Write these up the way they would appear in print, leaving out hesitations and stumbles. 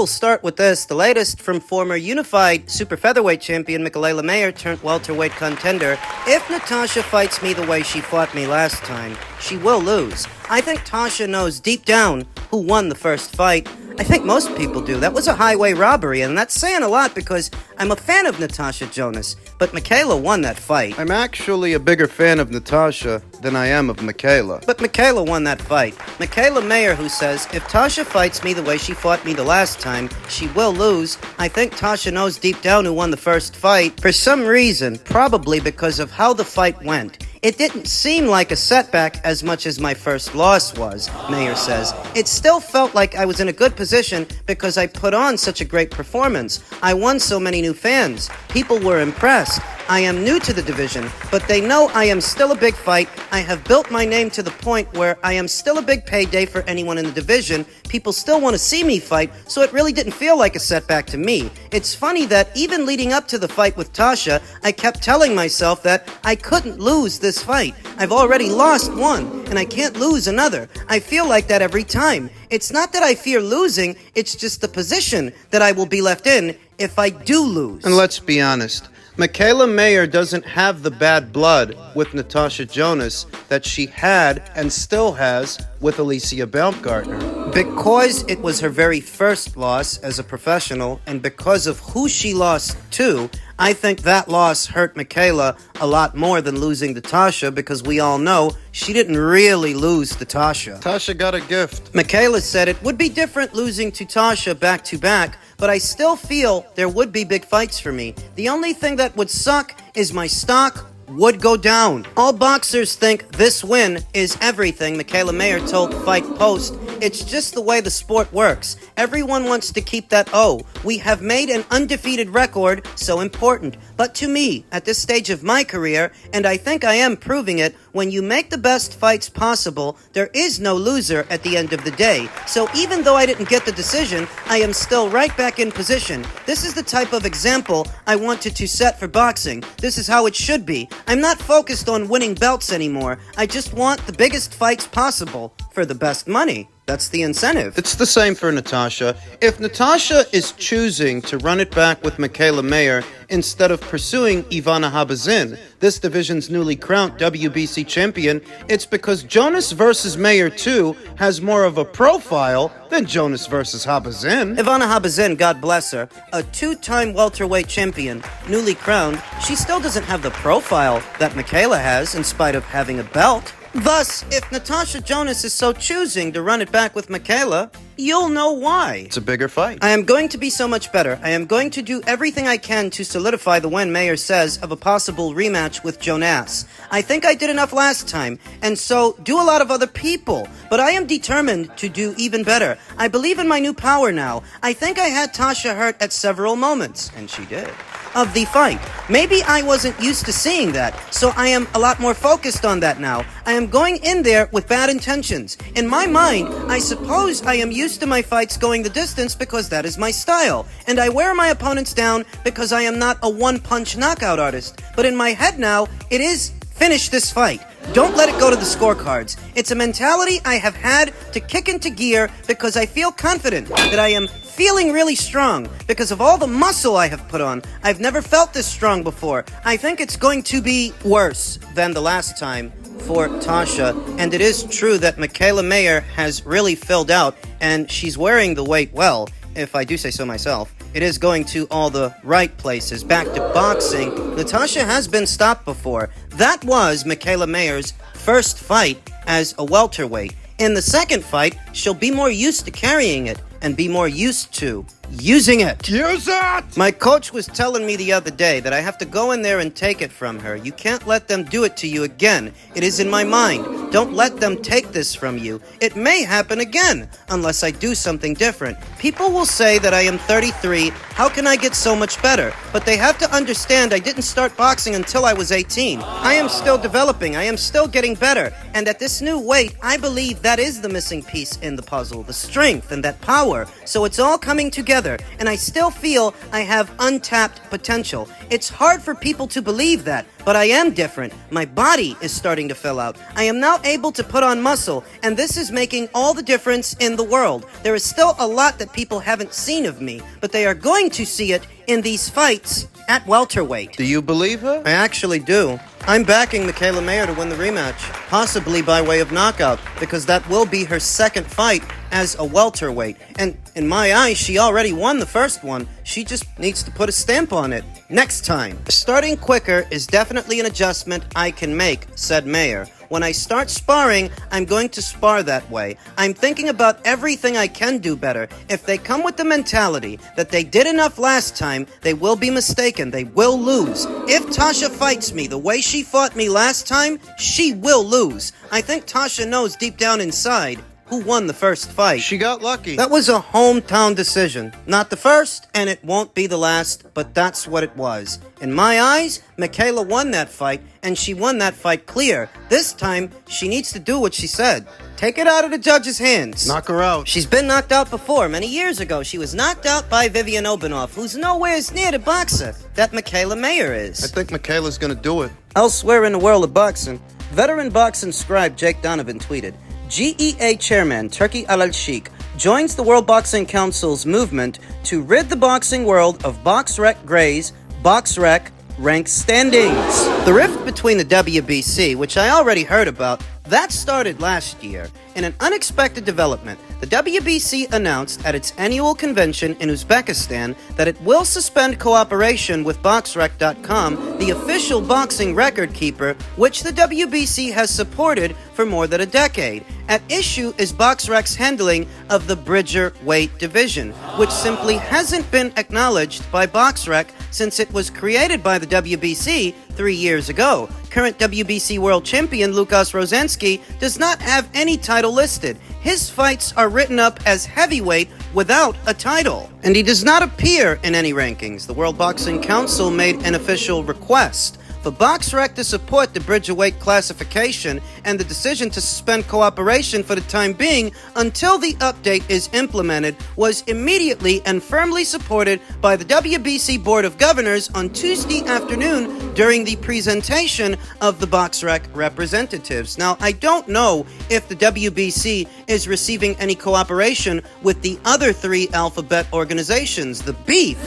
will start with this. The latest from former unified super featherweight champion Mikaela Mayer turned welterweight contender. If Natasha fights me the way she fought me last time, she will lose. I think Tasha knows deep down who won the first fight. I think most people do. That was a highway robbery, and that's saying a lot because I'm a fan of Natasha Jonas, but Mikaela won that fight. I'm actually a bigger fan of Natasha than I am of Mikaela. But Mikaela won that fight. Mikaela Mayer, who says, if Tasha fights me the way she fought me the last time, she will lose. I think Tasha knows deep down who won the first fight. For some reason, probably because of how the fight went. It didn't seem like a setback as much as my first loss was, Mayer says. It still felt like I was in a good position because I put on such a great performance. I won so many new fans. People were impressed. I am new to the division, but they know I am still a big fight. I have built my name to the point where I am still a big payday for anyone in the division. People still want to see me fight, so it really didn't feel like a setback to me. It's funny that even leading up to the fight with Tasha, I kept telling myself that I couldn't lose this fight. I've already lost one, and I can't lose another. I feel like that every time. It's not that I fear losing, it's just the position that I will be left in if I do lose. And let's be honest, Mikaela Mayer doesn't have the bad blood with Natasha Jonas that she had and still has with Alicia Baumgartner. Because it was her very first loss as a professional, and because of who she lost to, I think that loss hurt Mikaela a lot more than losing to Tasha, because we all know she didn't really lose to Tasha. Tasha got a gift. Mikaela said it would be different losing to Tasha back-to-back, but I still feel there would be big fights for me. The only thing that would suck is my stock would go down. All boxers think this win is everything, Mikaela Mayer told Fight Post. It's just the way the sport works. Everyone wants to keep that O. We have made an undefeated record, so important. But to me, at this stage of my career, and I think I am proving it, when you make the best fights possible, there is no loser at the end of the day. So even though I didn't get the decision, I am still right back in position. This is the type of example I wanted to set for boxing. This is how it should be. I'm not focused on winning belts anymore. I just want the biggest fights possible for the best money. That's the incentive. It's the same for Natasha. If Natasha is choosing to run it back with Mikaela Mayer instead of pursuing Ivana Habazin, this division's newly crowned WBC champion, it's because Jonas versus Mayer 2 has more of a profile than Jonas versus Habazin. Ivana Habazin, God bless her, a two-time welterweight champion, newly crowned, she still doesn't have the profile that Mikaela has in spite of having a belt. Thus, if Natasha Jonas is so choosing to run it back with Mikaela, you'll know why. It's a bigger fight. I am going to be so much better. I am going to do everything I can to solidify the win Mayer says of a possible rematch with Jonas. I think I did enough last time, and so do a lot of other people. But I am determined to do even better. I believe in my new power now. I think I had Tasha hurt at several moments, and she did, of the fight. Maybe I wasn't used to seeing that, so I am a lot more focused on that now. I am going in there with bad intentions. In my mind, I suppose I am used to my fights going the distance because that is my style, and I wear my opponents down because I am not a one-punch knockout artist. But in my head now, it is finish this fight. Don't let it go to the scorecards. It's a mentality I have had to kick into gear because I feel confident that I am feeling really strong because of all the muscle I have put on. I've never felt this strong before. I think it's going to be worse than the last time for Tasha, and it is true that Mikaela Mayer has really filled out, and she's wearing the weight well, if I do say so myself. It is going to all the right places. Back to boxing, Natasha has been stopped before. That was Mikaela Mayer's first fight as a welterweight. In the second fight, she'll be more used to carrying it and be more used to using it. Use it! My coach was telling me the other day that I have to go in there and take it from her. You can't let them do it to you again. It is in my mind. Don't let them take this from you. It may happen again, unless I do something different. People will say that I am 33. How can I get so much better? But they have to understand I didn't start boxing until I was 18. I am still developing. I am still getting better. And at this new weight, I believe that is the missing piece in the puzzle. The strength and that power. So it's all coming together. together, and I still feel I have untapped potential. It's hard for people to believe that, but I am different. My body is starting to fill out. I am now able to put on muscle, and this is making all the difference in the world. There is still a lot that people haven't seen of me, but they are going to see it in these fights at welterweight. Do you believe her? I actually do. I'm backing Mikaela Mayer to win the rematch, possibly by way of knockout, because that will be her second fight as a welterweight. And in my eyes, she already won the first one. She just needs to put a stamp on it. Next time. Starting quicker is definitely an adjustment I can make, said Mayer. When I start sparring, I'm going to spar that way. I'm thinking about everything I can do better. If they come with the mentality that they did enough last time, they will be mistaken. They will lose. If Tasha fights me the way she fought me last time, she will lose. I think Tasha knows deep down inside who won the first fight. She got lucky. That was a hometown decision. Not the first, and it won't be the last, but that's what it was. In my eyes, Mikaela won that fight, and she won that fight clear. This time, she needs to do what she said. Take it out of the judge's hands. Knock her out. She's been knocked out before. Many years ago, she was knocked out by Vivian Obanoff, who's nowhere near the boxer that Mikaela Mayer is. I think Michaela's gonna do it. Elsewhere in the world of boxing, veteran boxing scribe Jake Donovan tweeted, GEA chairman Turki Alalshikh joins the World Boxing Council's movement to rid the boxing world of BOXREC Gray's BOXREC rank standings. The rift between the WBC, which I already heard about, that started last year. In an unexpected development, the WBC announced at its annual convention in Uzbekistan that it will suspend cooperation with BoxRec.com, the official boxing record keeper, which the WBC has supported for more than a decade. At issue is BoxRec's handling of the Bridger weight division, which simply hasn't been acknowledged by BoxRec since it was created by the WBC 3 years ago. Current WBC world champion Lukas Rozansky does not have any title listed. His fights are written up as heavyweight without a title, and he does not appear in any rankings. The World Boxing Council made an official request for BoxRec to support the Bridger weight classification, and the decision to suspend cooperation for the time being until the update is implemented was immediately and firmly supported by the WBC Board of Governors on Tuesday afternoon during the presentation of the BoxRec representatives. Now, I don't know if the WBC is receiving any cooperation with the other three alphabet organizations. The beef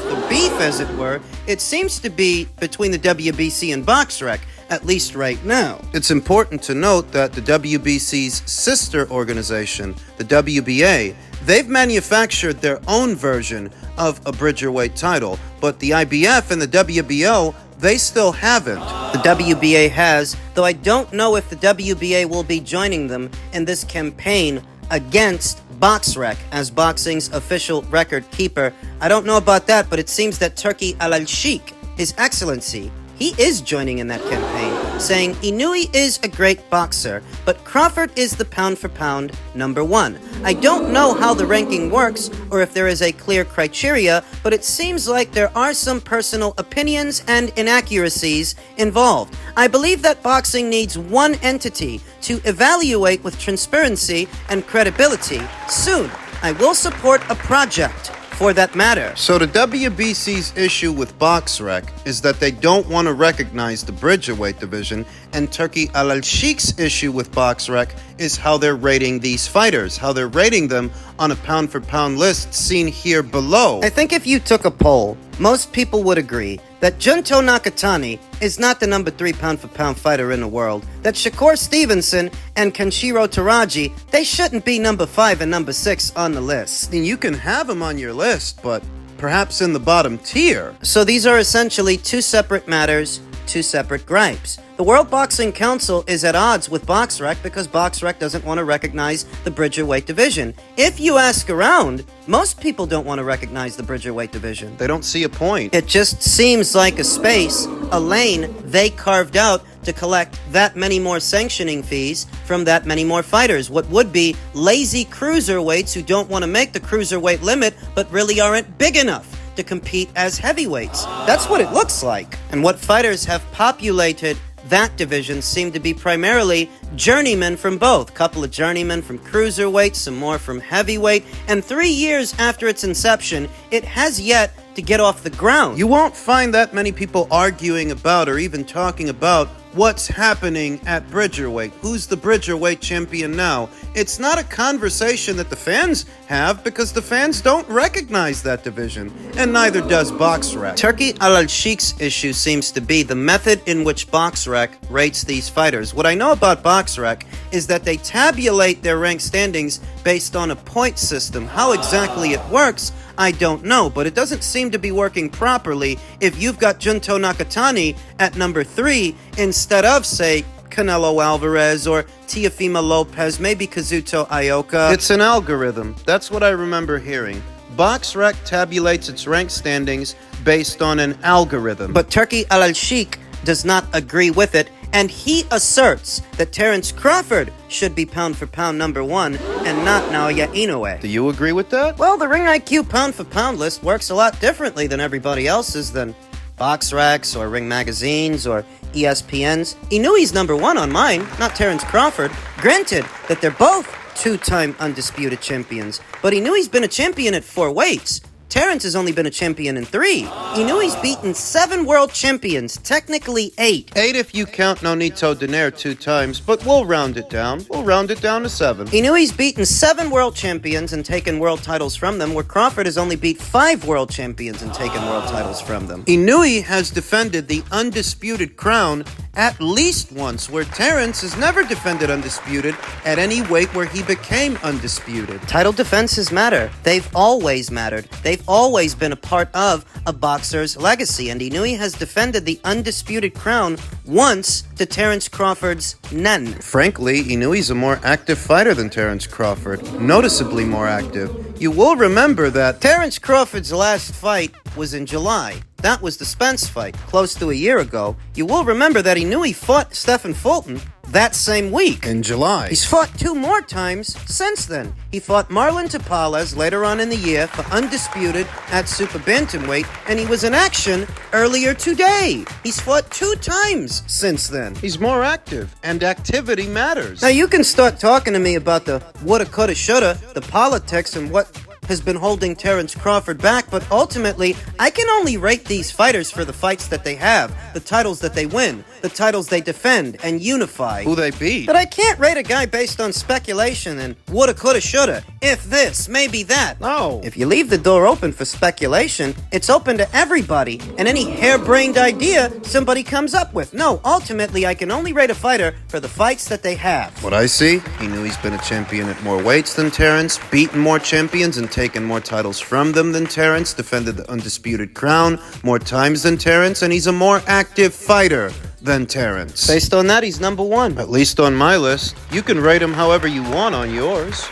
as it were, it seems to be between the WBC and BoxRec, at least right now. It's important to note that the WBC's sister organization, the WBA, they've manufactured their own version of a Bridgerweight title, but the IBF and the WBO, they still haven't. The WBA has, though I don't know if the WBA will be joining them in this campaign against BoxRec as boxing's official record keeper. I don't know about that, but it seems that Turki Alalshikh, His Excellency, he is joining in that campaign, saying Inoue is a great boxer, but Crawford is the pound-for-pound number one. I don't know how the ranking works or if there is a clear criteria, but it seems like there are some personal opinions and inaccuracies involved. I believe that boxing needs one entity to evaluate with transparency and credibility. Soon, I will support a project for that matter. So the WBC's issue with BoxRec is that they don't want to recognize the Bridgerweight division, and Turki Alalshikh's issue with BoxRec is how they're rating these fighters, how they're rating them on a pound-for-pound list seen here below. I think if you took a poll, most people would agree that Junto Nakatani is not the number 3 pound-for-pound fighter in the world, that Shakur Stevenson and Kenshiro Taraji, they shouldn't be number 5 and number 6 on the list. And you can have them on your list, but perhaps in the bottom tier. So these are essentially two separate matters, two separate gripes. The World Boxing Council is at odds with BoxRec because BoxRec doesn't want to recognize the Bridgerweight division. If you ask around, most people don't want to recognize the Bridgerweight division. They don't see a point. It just seems like a space, a lane they carved out to collect that many more sanctioning fees from that many more fighters. What would be lazy cruiserweights who don't want to make the cruiserweight limit but really aren't big enough to compete as heavyweights. That's what it looks like. And what fighters have populated that division seemed to be primarily journeymen from both. Couple of journeymen from cruiserweight, some more from heavyweight, and 3 years after its inception, it has yet to get off the ground. You won't find that many people arguing about or even talking about what's happening at Bridgerweight. Who's the Bridgerweight champion now? It's not a conversation that the fans have because the fans don't recognize that division, and neither does BOXREC. Turki Alalshikh's issue seems to be the method in which BOXREC rates these fighters. What I know about BOXREC is that they tabulate their rank standings based on a point system. How exactly it works, I don't know, but it doesn't seem to be working properly if you've got Junto Nakatani at number 3 instead of, say, Canelo Alvarez or Teofimo Lopez, maybe Kazuto Ioka. It's an algorithm. That's what I remember hearing. BOXREC tabulates its rank standings based on an algorithm. But Turki Alalshikh does not agree with it, and he asserts that Terence Crawford should be pound for pound number 1 and not Naoya Inoue. Do you agree with that? Well, the Ring IQ pound for pound list works a lot differently than everybody else's, than BOXREC's or Ring Magazine's or ESPN's. Inoue's number 1 on mine, not Terence Crawford. Granted that they're both 2-time undisputed champions, but Inoue's been a champion at 4 weights. Terence has only been a champion in 3. Inoue's beaten 7 world champions, technically 8. 8 if you count Nonito Donaire 2 times, but we'll round it down. We'll round it down to 7. Inoue's beaten 7 world champions and taken world titles from them, where Crawford has only beat 5 world champions and taken world titles from them. Inoue has defended the undisputed crown at least once, where Terence has never defended undisputed at any weight where he became undisputed. Title defenses matter. They've always mattered. They've always been a part of a boxer's legacy, and Inoue has defended the undisputed crown once to Terence Crawford's none. Frankly, Inoue's a more active fighter than Terence Crawford, noticeably more active. You will remember that Terence Crawford's last fight was in July. That was the Spence fight, close to a year ago. You will remember that Inoue fought Stephen Fulton that same week. In July. He's fought 2 more times since then. He fought Marlon Tapales later on in the year for undisputed at super bantamweight, and he was in action earlier today. He's fought 2 times since then. He's more active, and activity matters. Now you can start talking to me about the woulda, coulda, shoulda, the politics, and what has been holding Terence Crawford back, but ultimately, I can only rate these fighters for the fights that they have, the titles that they win, the titles they defend and unify. Who they beat. But I can't rate a guy based on speculation and woulda, coulda, shoulda, if this, maybe that. No. If you leave the door open for speculation, it's open to everybody and any harebrained idea somebody comes up with. No, ultimately, I can only rate a fighter for the fights that they have. What I see, Inoue's been a champion at more weights than Terence, beaten more champions and taken more titles from them than Terence, defended the undisputed crown more times than Terence, and he's a more active fighter than Terence. Based on that, he's number 1. At least on my list. You can rate him however you want on yours.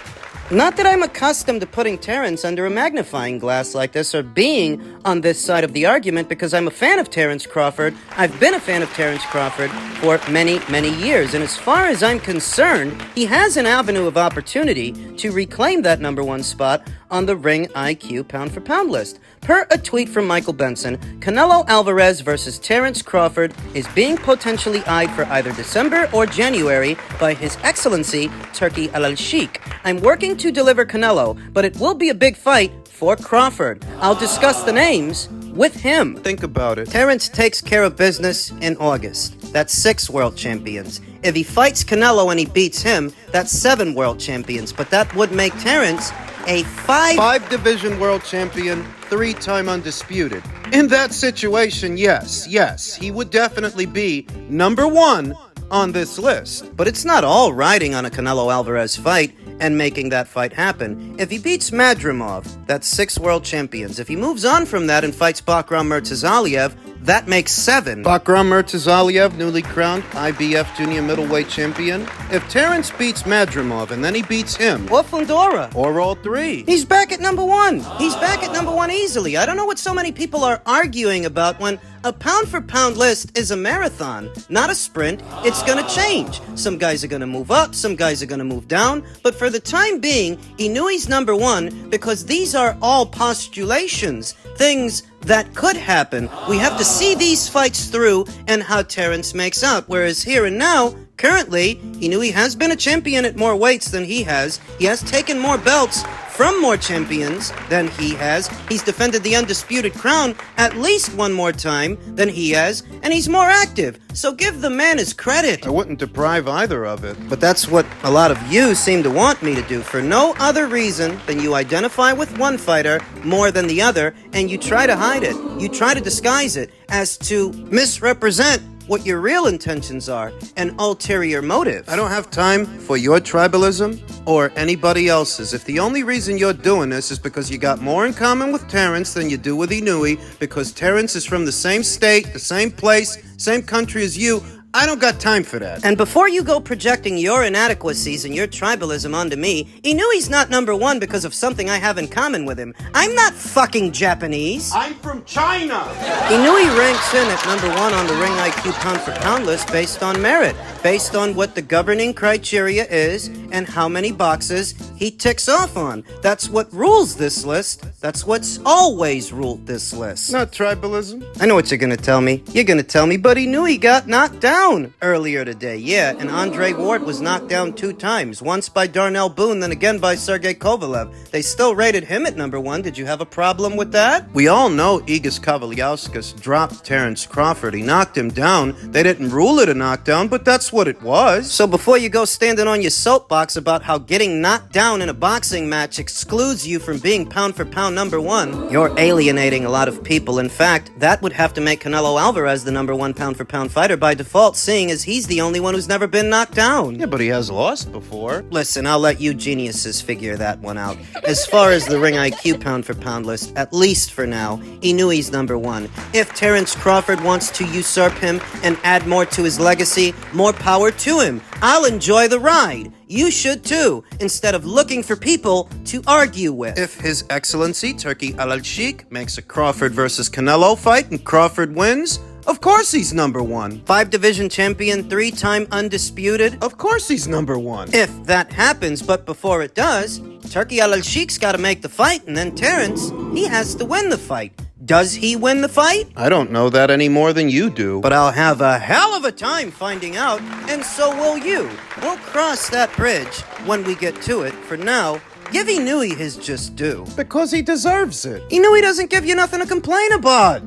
Not that I'm accustomed to putting Terence under a magnifying glass like this or being on this side of the argument, because I'm a fan of Terence Crawford. I've been a fan of Terence Crawford for many, many years. And as far as I'm concerned, he has an avenue of opportunity to reclaim that number 1 spot on the Ring IQ pound for pound list. Per a tweet from Michael Benson, Canelo Alvarez versus Terence Crawford is being potentially eyed for either December or January by His Excellency Turki Alalshikh. I'm working to deliver Canelo, but it will be a big fight for Crawford. I'll discuss the names with him. Think about it. Terence takes care of business in August. That's 6 world champions. If he fights Canelo and he beats him, that's 7 world champions. But that would make Terence a 5-division world champion, 3-time undisputed. In that situation, yes, he would definitely be number 1 on this list. But it's not all riding on a Canelo Alvarez fight and making that fight happen. If he beats Madrimov, that's 6 world champions. If he moves on from that and fights Bakram Murtazaliev, that makes 7. Bakram Murtazaliev, newly crowned IBF junior middleweight champion. If Terence beats Madrimov and then he beats him, or Fundora, or all 3, he's back at number 1. He's back at number 1 easily. I don't know what so many people are arguing about when a pound-for-pound list is a marathon, not a sprint. It's gonna change. Some guys are gonna move up, some guys are gonna move down, but for the time being, Inoue's number 1 because these are all postulations, things that could happen. We have to see these fights through and how Terence makes out. Whereas here and now, currently, Inoue has been a champion at more weights than he has. He has taken more belts from more champions than he has. He's defended the undisputed crown at least one more time than he has, and he's more active. So give the man his credit. I wouldn't deprive either of it. But that's what a lot of you seem to want me to do for no other reason than you identify with one fighter more than the other, and you try to hide it. You try to disguise it as to misrepresent what your real intentions are, an ulterior motive. I don't have time for your tribalism or anybody else's. If the only reason you're doing this is because you got more in common with Terence than you do with Inoue, because Terence is from the same state, the same place, same country as you, I don't got time for that. And before you go projecting your inadequacies and your tribalism onto me, Inoue's not number one because of something I have in common with him. I'm not fucking Japanese. I'm from China. Inoue ranks in at number one on the Ring IQ pound for pound list based on merit, based on what the governing criteria is and how many boxes he ticks off on. That's what rules this list. That's what's always ruled this list. Not tribalism. I know what you're gonna tell me. You're gonna tell me, but Inoue got knocked down earlier today. Yeah, and Andre Ward was knocked down 2 times. Once by Darnell Boone, then again by Sergey Kovalev. They still rated him at number one. Did you have a problem with that? We all know Igis Kavaliauskas dropped Terence Crawford. He knocked him down. They didn't rule it a knockdown, but that's what it was. So before you go standing on your soapbox about how getting knocked down in a boxing match excludes you from being pound for pound number one, you're alienating a lot of people. In fact, that would have to make Canelo Alvarez the number one pound for pound fighter by default, seeing as he's the only one who's never been knocked down. Yeah, but he has lost before. Listen, I'll let you geniuses figure that one out. As far as the Ring IQ pound for pound list, at least for now, Inoue's number one. If Terence Crawford wants to usurp him and add more to his legacy, more power to him. I'll enjoy the ride. You should too, instead of looking for people to argue with. If His Excellency Turki Alalshikh makes a Crawford versus Canelo fight and Crawford wins, of course he's number one. 5-division champion, 3-time undisputed. Of course he's number one. If that happens, but before it does, Turki Alalshikh's got to make the fight, and then Terence, he has to win the fight. Does he win the fight? I don't know that any more than you do. But I'll have a hell of a time finding out, and so will you. We'll cross that bridge when we get to it. For now, give Inoue his just due. Because he deserves it. Inoue doesn't give you nothing to complain about.